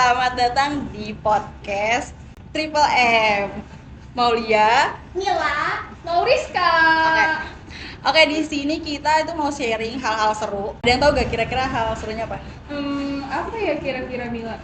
Selamat datang di podcast Triple M. Maulia, Mila, Mauriska. Oke, di sini kita itu mau sharing hal-hal seru. Ada yang tahu gak kira-kira hal serunya apa? Apa ya kira-kira Mila?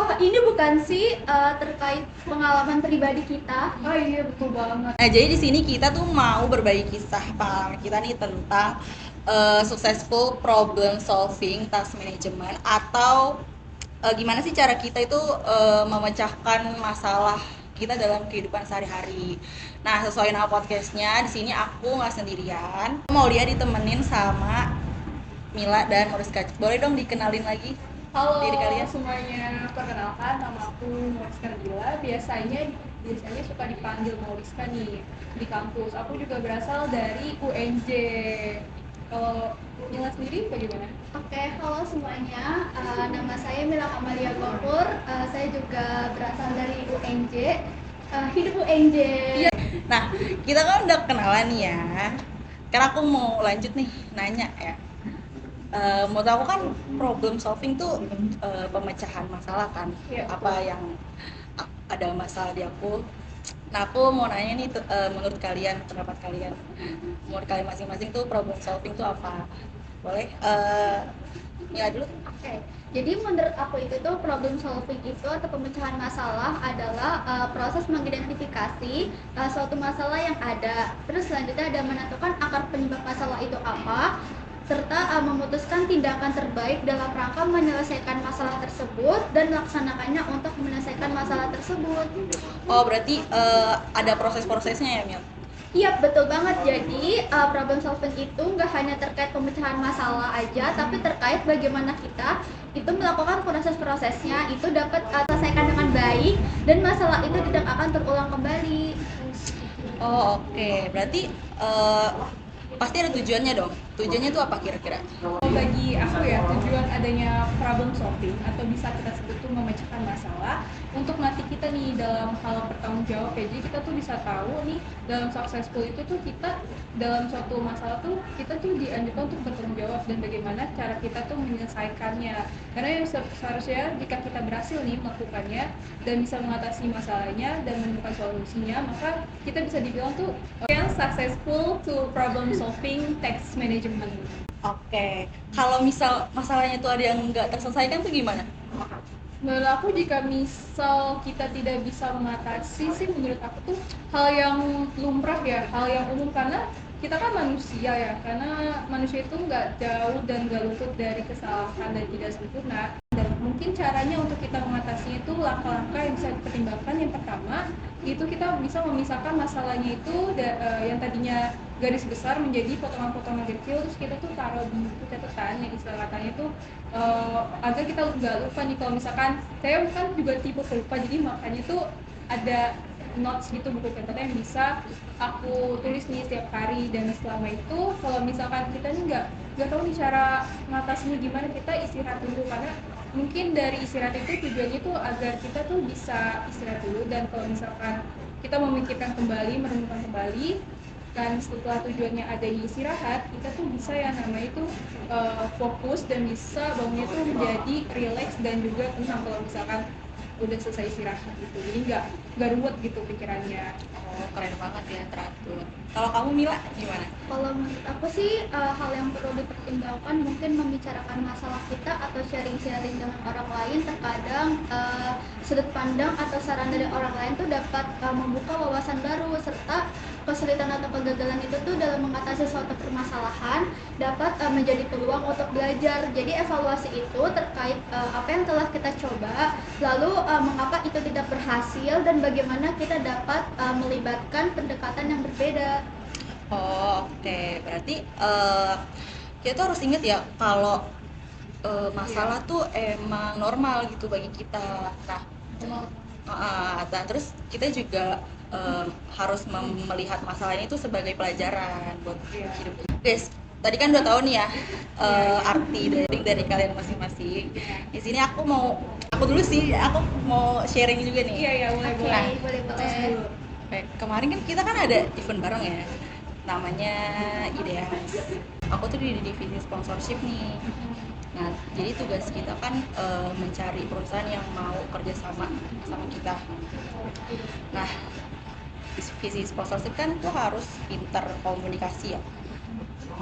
Oh, ini bukan sih terkait pengalaman pribadi kita. Oh iya, betul banget. Nah, jadi di sini kita tuh mau berbagi kisah pengalaman kita nih tentang successful problem solving task management atau gimana sih cara kita itu memecahkan masalah kita dalam kehidupan sehari-hari. Nah, sesuai nama podcastnya, di sini aku nggak sendirian. Mau lihat ditemenin sama Mila dan Mariska. Boleh dong dikenalin lagi Halo diri kalian? semuanya, perkenalkan nama aku Mauriska Nabila. Biasanya suka dipanggil Mauriska nih di kampus. Aku juga berasal dari UNJ. Kalau Mila sendiri bagaimana? Oke, halo semuanya. Nama saya Mila Amalia Gopur. Saya juga berasal dari UNJ. Hidup UNJ. Nah, kita kan udah kenalan nih ya. Karena aku mau lanjut nih nanya ya. Menurut aku kan problem solving tuh pemecahan masalah kan. Iya, Apa betul. yang ada masalah di aku. Nah, aku mau nanya nih menurut kalian, pendapat kalian. Menurut kalian masing-masing tuh problem solving tuh apa? Boleh? Mila dulu. Oke, jadi menurut aku itu tuh problem solving itu atau pemecahan masalah adalah proses mengidentifikasi suatu masalah yang ada. Terus selanjutnya ada menentukan akar penyebab masalah itu apa, serta memutuskan tindakan terbaik dalam rangka menyelesaikan masalah tersebut dan melaksanakannya untuk menyelesaikan masalah tersebut. Oh, berarti ada proses-prosesnya ya, Mil? Iya, betul banget. Jadi problem solving itu nggak hanya terkait pemecahan masalah aja, tapi terkait bagaimana kita itu melakukan proses-prosesnya itu dapat selesaikan dengan baik dan masalah itu tidak akan terulang kembali. Oh, oke. Berarti pasti ada tujuannya dong. Tujuannya tuh apa kira-kira? Bagi aku ya, tujuan adanya problem solving atau bisa kita sebut tuh memecahkan masalah untuk nanti kita nih dalam hal bertanggung jawab ya. Jadi kita tuh bisa tahu nih dalam successful itu tuh kita dalam suatu masalah tuh kita tuh dianjurkan untuk bertanggung jawab dan bagaimana cara kita tuh menyelesaikannya. Karena yang seharusnya jika kita berhasil nih melakukannya dan bisa mengatasi masalahnya dan menemukan solusinya, maka kita bisa dibilang tuh yang successful to problem solving task management. Oke. Kalau misal masalahnya tuh ada yang nggak terselesaikan tuh gimana? Menurut aku jika misal kita tidak bisa mengatasi sih menurut aku tuh hal yang lumrah ya, hal yang umum karena kita kan manusia ya, karena manusia itu nggak jauh dan nggak luput dari kesalahan dan tidak sempurna. Dan mungkin caranya untuk kita mengatasinya itu langkah-langkah yang bisa dipertimbangkan. Yang pertama itu kita bisa memisahkan masalahnya itu yang tadinya garis besar menjadi potongan-potongan kecil, terus kita tuh taruh di buku catatan yang istilah katanya tuh agar kita nggak lupa nih. Kalau misalkan saya kan juga tipe pelupa, jadi makanya tuh ada notes gitu, buku catatan yang bisa aku tulis nih setiap hari. Dan selama itu kalau misalkan kita nih nggak tahu nih cara ngatasinnya gimana, kita istirahat dulu, karena mungkin dari istirahat itu tujuannya tuh agar kita tuh bisa istirahat dulu. Dan kalau misalkan kita memikirkan kembali, merenungkan kembali, kan setelah tujuannya ada di istirahat, kita tuh bisa yang namanya itu fokus dan bisa bangunnya tuh menjadi relax dan juga tenang kalau misalkan udah selesai istirahat gitu. Jadi nggak ruwet gitu pikirannya. Oh, keren banget ya, teratur. Kalau kamu Mila gimana? Kalau menurut aku sih hal yang perlu dipertimbangkan mungkin membicarakan masalah kita atau sharing-sharing dengan orang lain. Terkadang sudut pandang atau saran dari orang lain tuh dapat membuka wawasan baru, serta kesulitan atau kegagalan itu tuh dalam mengatasi suatu permasalahan dapat menjadi peluang untuk belajar. Jadi evaluasi itu terkait apa yang telah kita coba, lalu mengapa itu tidak berhasil dan bagaimana kita dapat melibatkan pendekatan yang berbeda. Oh, oke. Berarti kita tuh harus inget ya kalau masalah tuh emang normal gitu bagi kita. Nah, dan terus kita juga harus melihat masalah ini tuh sebagai pelajaran buat hidup. Guys, tadi kan udah tahu nih ya arti dari kalian masing-masing. Di sini aku dulu sih, aku mau sharing juga nih. Iya boleh Oke, boleh. boleh. Terus dulu. Baik, kemarin kan kita kan ada event bareng ya, namanya Ideas. Aku tuh di divisi sponsorship nih. Nah, jadi tugas kita kan mencari perusahaan yang mau kerjasama sama kita. Nah, visi sponsorship kan tuh harus pintar komunikasi ya,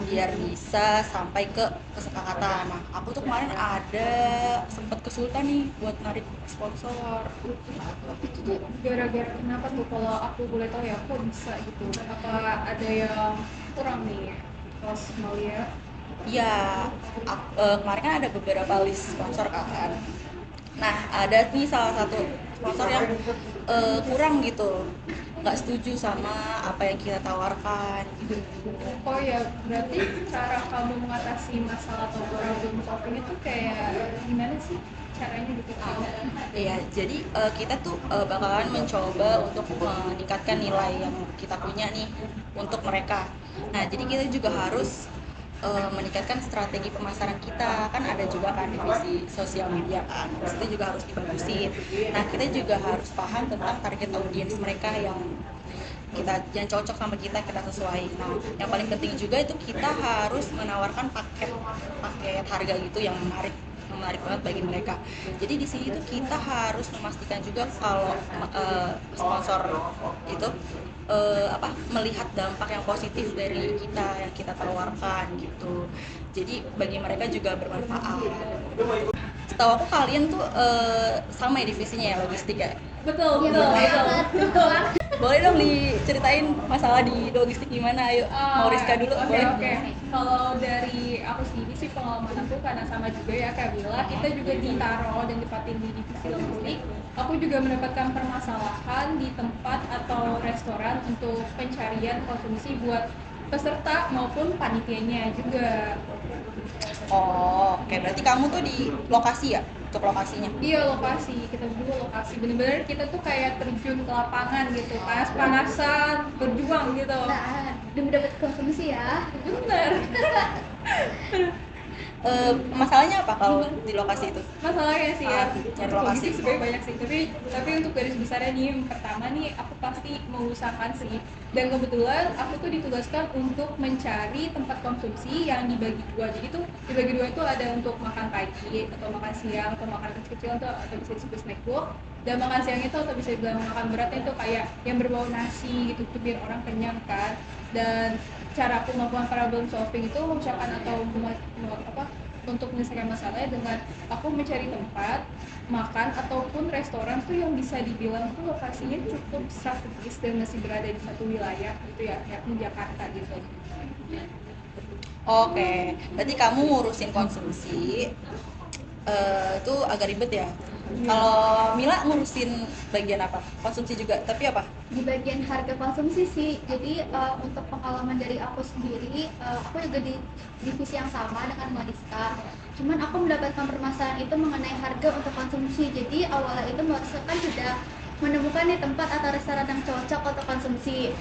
biar bisa sampai ke kesepakatan. Nah, aku tuh kemarin ada sempat kesulitan nih buat narik sponsor. Itu tuh gara-gara kenapa tuh, kalau aku boleh tahu ya, kok bisa gitu? Apa ada yang kurang nih pas mau lihat? Iya, kemarin kan ada beberapa list sponsor kan. Nah, ada nih salah satu sponsor yang kurang gitu, nggak setuju sama apa yang kita tawarkan gitu. Oh ya, berarti cara kamu mengatasi masalah atau problem solving itu kayak gimana sih caranya gitu? Iya, jadi kita tuh bakalan mencoba untuk meningkatkan nilai yang kita punya nih untuk mereka. Nah, jadi kita juga harus meningkatkan strategi pemasaran kita. Kan ada juga kan divisi sosial media kan, terus itu juga harus dibagusin. Nah, kita juga harus paham tentang target audiens mereka yang cocok sama kita sesuai. Nah, yang paling penting juga itu kita harus menawarkan paket paket harga gitu yang menarik banget bagi mereka. Jadi di sini tuh kita harus memastikan juga kalau sponsor itu melihat dampak yang positif dari kita yang kita tawarkan gitu. Jadi bagi mereka juga bermanfaat. Setahu aku kalian tuh sama ya divisinya ya, logistik ya. Betul, Iya, betul, betul. betul. Boleh dong diceritain masalah di logistik gimana? Ayo, mau Rizka dulu, Oke, boleh? oke. Kalau dari aku sendiri sih, pengalaman aku karena sama juga ya Kak Bila, kita juga ditaruh dan dipatin di divisi logistik. Aku juga mendapatkan permasalahan di tempat atau restoran untuk pencarian konsumsi buat peserta maupun panitianya juga. Oh, oke. Berarti kamu tuh di lokasi ya? Untuk lokasinya? Iya, lokasi, kita berdua lokasi, bener-bener kita tuh kayak terjun ke lapangan gitu, panas-panasan, berjuang gitu. Nah, demi dapat konsumsi ya. Bener. Masalahnya apa kalau di lokasi itu? Masalahnya sih ya, Cari untuk lokasi. logistik sebenarnya banyak sih, tapi untuk garis besarnya nih, yang pertama nih aku pasti mengusahakan sih, dan kebetulan aku tuh ditugaskan untuk mencari tempat konsumsi yang dibagi dua. Jadi tuh dibagi dua itu ada untuk makan pagi atau makan siang atau makan kecil-kecil atau bisa disebut snack box, dan makan siang itu atau bisa dibilang makan beratnya itu kayak yang berbau nasi gitu tuh, biar orang kenyang kan. Dan cara aku melakukan problem solving itu misalkan atau untuk menyelesaikan masalahnya dengan aku mencari tempat makan ataupun restoran tuh yang bisa dibilang tuh lokasinya cukup strategis dan masih berada di satu wilayah gitu ya, yakni Jakarta gitu. Oke, berarti kamu ngurusin konsumsi itu agak ribet ya. Kalau Mila ngurusin bagian apa? Konsumsi juga, tapi apa? Di bagian harga konsumsi sih. Jadi untuk pengalaman dari aku sendiri, aku juga di divisi yang sama dengan Mariska. Cuman aku mendapatkan permasalahan itu mengenai harga untuk konsumsi. Jadi awalnya itu Mariska kan sudah menemukan nih tempat atau restoran yang cocok untuk konsumsi.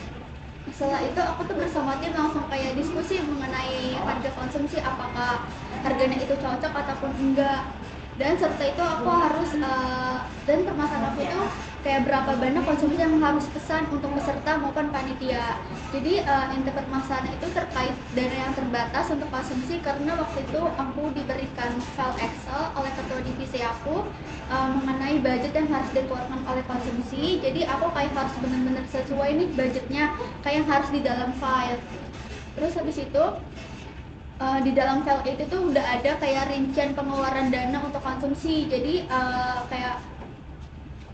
Setelah itu aku tuh bersama tim langsung kayak diskusi mengenai harga konsumsi, apakah harganya itu cocok ataupun enggak. Dan serta itu aku harus dan permasalahan aku itu kayak berapa banyak konsumsi yang harus pesan untuk peserta maupun panitia. Jadi inti permasalahan itu terkait dana yang terbatas untuk konsumsi, karena waktu itu aku diberikan file Excel oleh ketua divisi aku mengenai budget yang harus dikeluarkan oleh konsumsi. Jadi aku kayak harus benar-benar sesuai nih budgetnya kayak yang harus di dalam file. Terus habis itu di dalam file itu tuh udah ada kayak rincian pengeluaran dana untuk konsumsi. Jadi kayak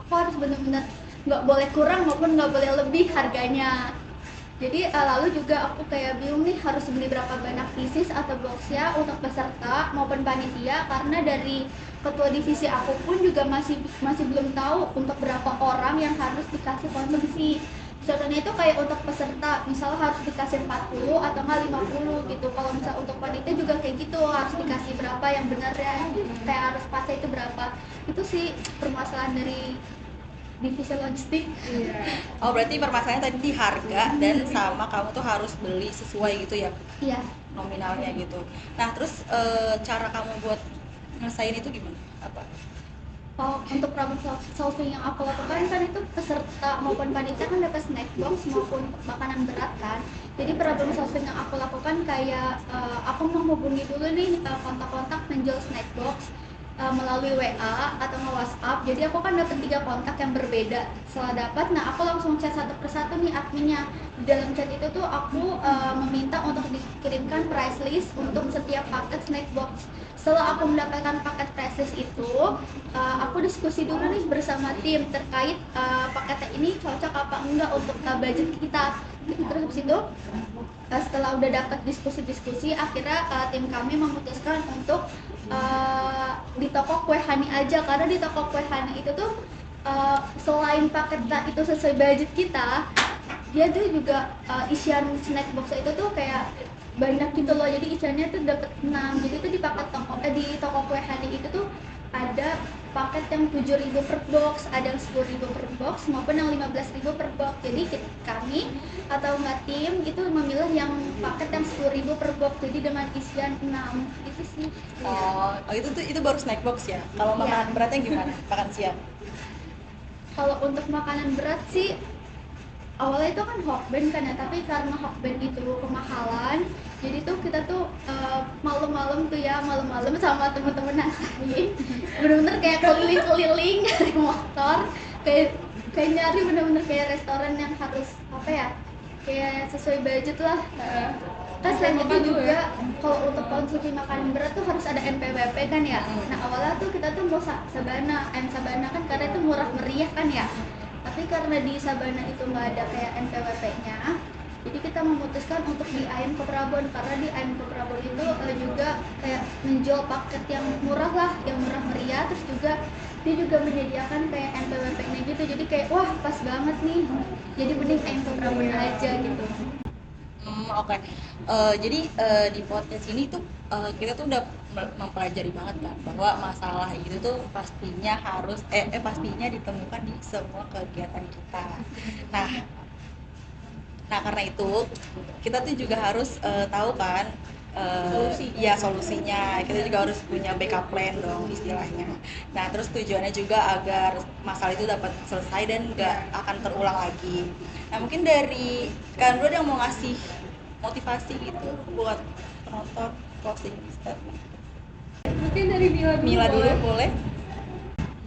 aku harus benar-benar nggak boleh kurang maupun nggak boleh lebih harganya. Jadi lalu juga aku kayak bingung nih harus beli berapa banyak pieces atau boxnya untuk peserta maupun panitia, karena dari ketua divisi aku pun juga masih belum tahu untuk berapa orang yang harus dikasih konsumsi. Contohnya itu kayak untuk peserta misalnya harus dikasih 40 atau enggak 50 gitu. Kalau misal untuk panitia juga kayak gitu, harus dikasih berapa yang benar ya, kayak harus pasnya itu berapa. Itu sih permasalahan dari divisi logistik. Iya. Oh, berarti permasalahannya tadi di harga dan sama kamu tuh harus beli sesuai gitu ya Iya. nominalnya gitu. Nah, terus cara kamu buat ngelesain itu gimana? Apa? Untuk problem solving yang aku lakukan kan itu peserta peserta maupun panitia kan dapat snack box maupun makanan berat kan. Jadi problem solving yang aku lakukan kayak aku menghubungi dulu nih kontak-kontak penjual snack box melalui WA atau WhatsApp. Jadi aku kan dapat 3 kontak yang berbeda. Setelah dapat, nah aku langsung chat satu persatu nih adminnya. Di dalam chat itu tuh aku meminta untuk dikirimkan price list untuk setiap paket snack box. Setelah aku mendapatkan paket price list itu, aku diskusi dulu nih bersama tim terkait paketnya ini cocok apa enggak untuk budget kita. Terus habis itu setelah udah dapat diskusi-diskusi, akhirnya tim kami memutuskan untuk di toko kue Hani aja, karena di toko kue Hani itu tuh selain paket itu sesuai budget kita, dia tuh juga isian snack box itu tuh kayak banyak gitu loh. Jadi isiannya tuh dapat 6. Jadi itu di paket di toko kue Hani itu tuh ada paket yang 7.000 per box, ada yang 10.000 per box maupun yang 15.000 per box. Jadi kami atau nggak tim itu memilih yang paket yang 10.000 per box, jadi dengan isian 6 itu sih. Oh, itu baru snack box ya. Kalau makanan beratnya gimana? Makan siang. Kalau untuk makanan berat sih awalnya itu kan Hokben kan ya, tapi karena Hokben itu kemahalan, jadi tuh kita tuh malam-malam sama teman-teman lain bener-bener kayak keliling-keliling dari motor, kayak nyari bener-bener kayak restoran yang harus apa ya, kayak sesuai budget lah. Kan selain itu juga kalau untuk konsumsi makanan berat tuh harus ada NPWP kan ya. Nah awalnya tuh kita tuh mau Sabana kan karena itu murah meriah kan ya. Tapi karena di Sabana itu nggak ada kayak NPWP-nya, jadi kita memutuskan untuk di Ayam ke Prabon, karena di Ayam ke Prabon itu juga kayak menjual paket yang murah lah, yang murah meriah, terus juga dia juga menyediakan kayak NPWP-nya gitu, jadi kayak wah pas banget nih, jadi mending Ayam ke Prabon aja gitu. Oke. Jadi di podcast ini tuh kita tuh udah mempelajari banget kan bahwa masalah itu tuh pastinya pastinya ditemukan di semua kegiatan kita. Nah, karena itu kita tuh juga harus tahu kan solusinya. Kita juga harus punya backup plan dong istilahnya. Nah, terus tujuannya juga agar masalah itu dapat selesai dan nggak akan terulang lagi. Nah, mungkin dari kalian berdua yang mau ngasih motivasi gitu buat penonton, closing statement. Mungkin dari Mila dulu boleh.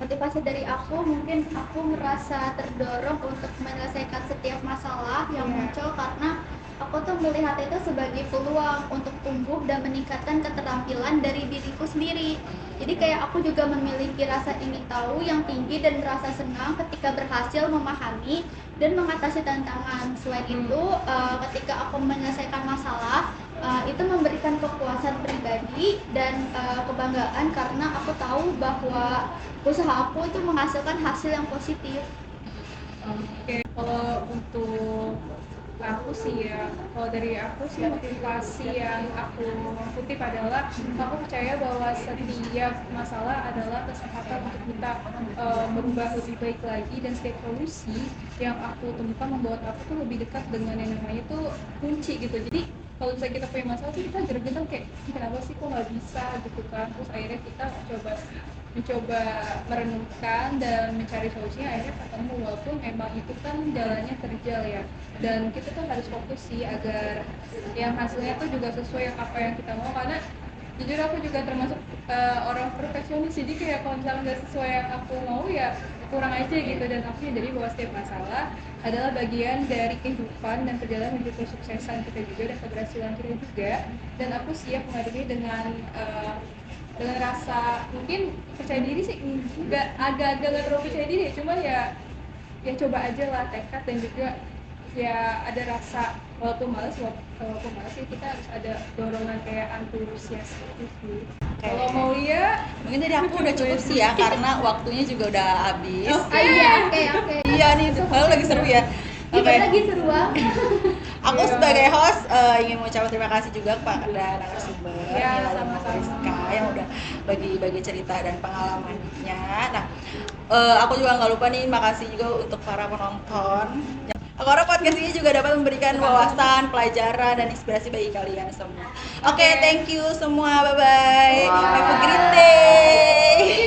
Motivasi dari aku, mungkin aku merasa terdorong untuk menyelesaikan setiap masalah yang muncul, karena aku tuh melihat itu sebagai peluang untuk tumbuh dan meningkatkan keterampilan dari diriku sendiri. Jadi kayak aku juga memiliki rasa ingin tahu yang tinggi dan merasa senang ketika berhasil memahami dan mengatasi tantangan. Selain itu, ketika aku menyelesaikan masalah, itu memberikan kepuasan pribadi dan kebanggaan, karena aku tahu bahwa usaha aku itu menghasilkan hasil yang positif. Oke, kalau untuk aku sih ya, kalau dari aku sih motivasi yang aku kutip adalah aku percaya bahwa setiap masalah adalah kesempatan untuk kita berubah lebih baik lagi, dan setiap solusi yang aku temukan membuat aku tuh lebih dekat dengan yang namanya tuh kunci gitu. Jadi kalau misalnya kita punya masalah tuh kita gergetan kayak kenapa sih kok nggak bisa gitu kan, terus akhirnya kita mencoba merenungkan dan mencari solusinya, akhirnya ketemu, walaupun memang itu kan jalannya terjal ya, dan kita tuh harus fokus sih agar yang hasilnya tuh juga sesuai apa yang kita mau, karena jujur aku juga termasuk orang perfeksionis, jadi kayak kalau misalnya nggak sesuai yang aku mau ya kurang aja gitu. Dan aku menyadari bahwa setiap masalah adalah bagian dari kehidupan dan perjalanan menuju kesuksesan kita juga dan keberhasilan kita juga, dan aku siap menghadapi dengan rasa mungkin percaya diri sih, agak-agak nggak terlalu percaya diri, cuma ya coba aja lah, tekad dan juga ya ada rasa walaupun malas ya kita harus ada dorongan kayak antusias gitu. Kalau mau ya Mungkin dari aku udah cukup sih ya, karena waktunya juga udah habis. Oke. Iya nih, kalau lagi seru ya. Oke. Lagi seru banget. Aku sebagai host ingin mengucapkan terima kasih juga kepada narasumber Mila dan Mas Rizka yang udah bagi cerita dan pengalamannya. Nah, aku juga nggak lupa nih, makasih juga untuk para penonton. Aku harap podcast ini juga dapat memberikan wawasan, pelajaran, dan inspirasi bagi kalian semua. Oke, thank you semua. Bye-bye. Have a great day.